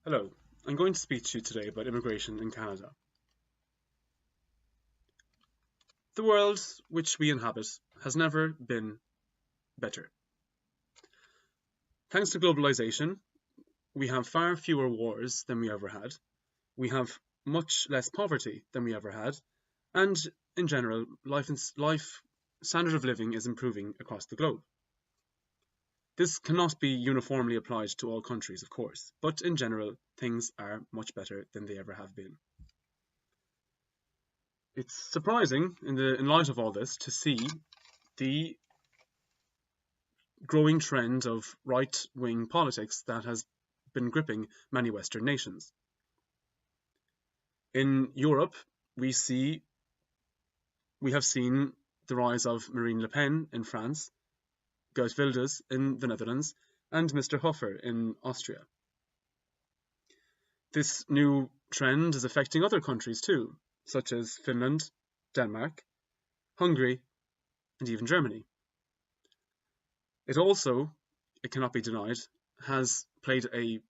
Hello, I'm going to speak to you today about immigration in Canada. The world which we inhabit has never been better. Thanks to globalization, we have far fewer wars than we ever had, we have much less poverty than we ever had, and in general, life standard of living is improving across the globe. This cannot be uniformly applied to all countries, of course, but in general, things are much better than they ever have been. It's surprising in light of all this to see the growing trend of right-wing politics that has been gripping many Western nations. In Europe, we see we have seen the rise of Marine Le Pen in France, Geert Wilders in the Netherlands, and Mr. Hofer in Austria. This new trend is affecting other countries too, such as Finland, Denmark, Hungary, and even Germany. It also, it cannot be denied, has played a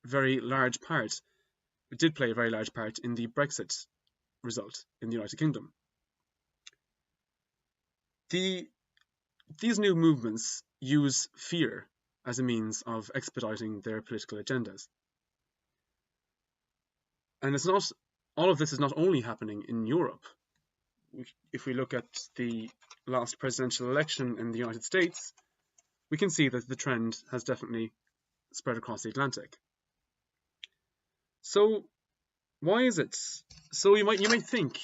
very large part, it did play a very large part in the Brexit result in the United Kingdom. These new movements use fear as a means of expediting their political agendas. And it's not, all of this is not only happening in Europe. If we look at the last presidential election in the United States, we can see that the trend has definitely spread across the Atlantic. So why is it? So you might think,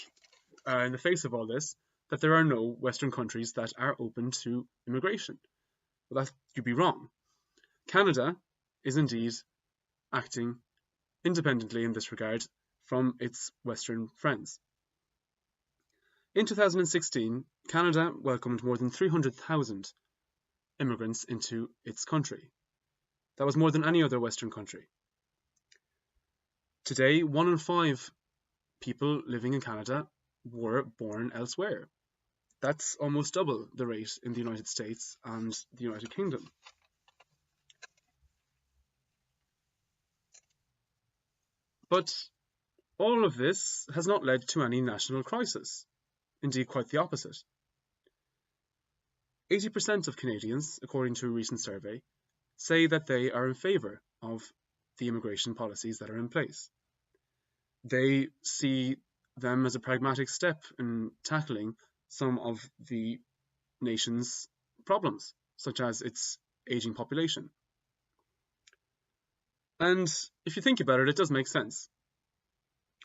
in the face of all this, that there are no Western countries that are open to immigration. Well, you'd be wrong. Canada is indeed acting independently in this regard from its Western friends. In 2016, Canada welcomed more than 300,000 immigrants into its country. That was more than any other Western country. Today, 1 in 5 people living in Canada were born elsewhere. That's almost double the rate in the United States and the United Kingdom. But all of this has not led to any national crisis. Indeed, quite the opposite. 80% of Canadians, according to a recent survey, say that they are in favour of the immigration policies that are in place. They see them as a pragmatic step in tackling some of the nation's problems, such as its ageing population. And if you think about it, it does make sense.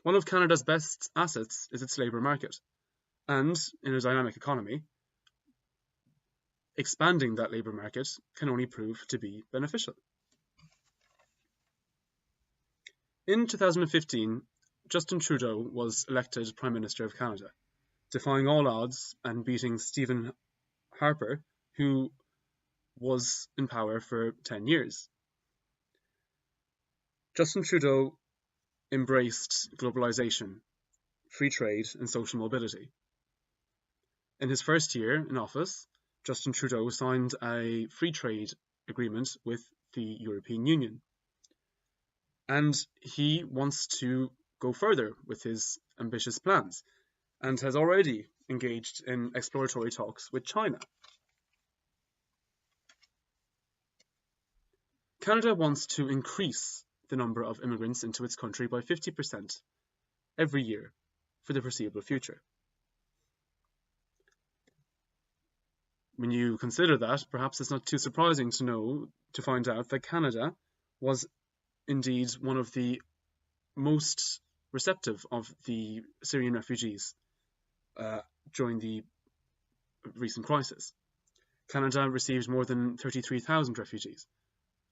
One of Canada's best assets is its labour market, and in a dynamic economy, expanding that labour market can only prove to be beneficial. In 2015, Justin Trudeau was elected Prime Minister of Canada, defying all odds and beating Stephen Harper, who was in power for 10 years. Justin Trudeau embraced globalization, free trade, and social mobility. In his first year in office, Justin Trudeau signed a free trade agreement with the European Union. And he wants to go further with his ambitious plans and has already engaged in exploratory talks with China. Canada wants to increase the number of immigrants into its country by 50% every year for the foreseeable future. When you consider that, perhaps it's not too surprising to find out that Canada was indeed one of the most receptive of the Syrian refugees during the recent crisis. Canada received more than 33,000 refugees.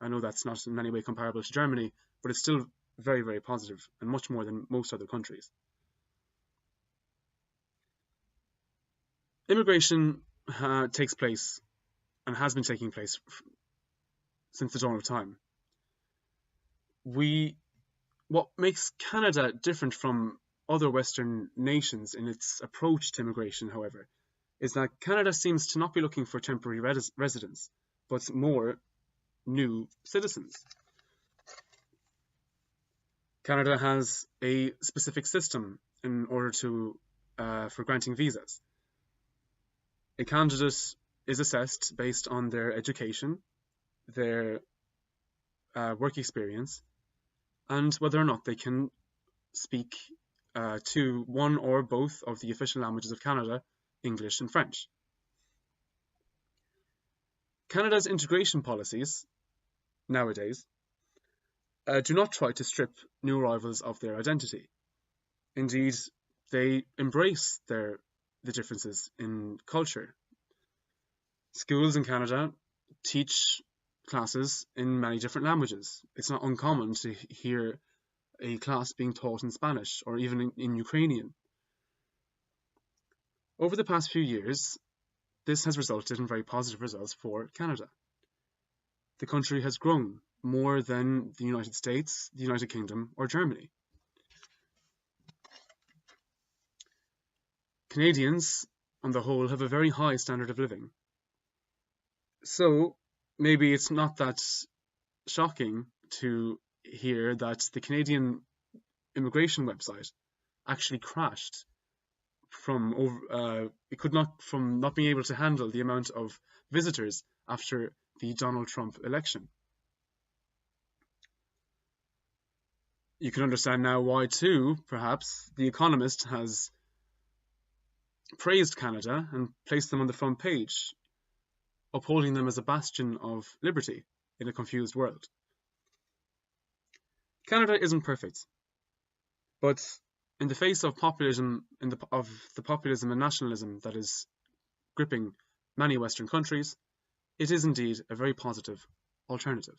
I know that's not in any way comparable to Germany, but it's still very, very positive and much more than most other countries. Immigration takes place and has been taking place since the dawn of time. What makes Canada different from other Western nations in its approach to immigration, however, is that Canada seems to not be looking for temporary residents, but more new citizens. Canada has a specific system in order to for granting visas. A candidate is assessed based on their education, their work experience, and whether or not they can speak to one or both of the official languages of Canada, English and French. Canada's integration policies nowadays do not try to strip new arrivals of their identity. Indeed, they embrace the differences in culture. Schools in Canada teach classes in many different languages. It's not uncommon to hear a class being taught in Spanish or even in Ukrainian. Over the past few years, this has resulted in very positive results for Canada. The country has grown more than the United States, the United Kingdom, or Germany. Canadians, on the whole, have a very high standard of living. So maybe it's not that shocking to hear that the Canadian immigration website actually crashed from not being able to handle the amount of visitors after the Donald Trump election. You can understand now why too, perhaps, The Economist has praised Canada and placed them on the front page, upholding them as a bastion of liberty in a confused world. Canada isn't perfect, but in the face of populism, of the populism and nationalism that is gripping many Western countries, it is indeed a very positive alternative.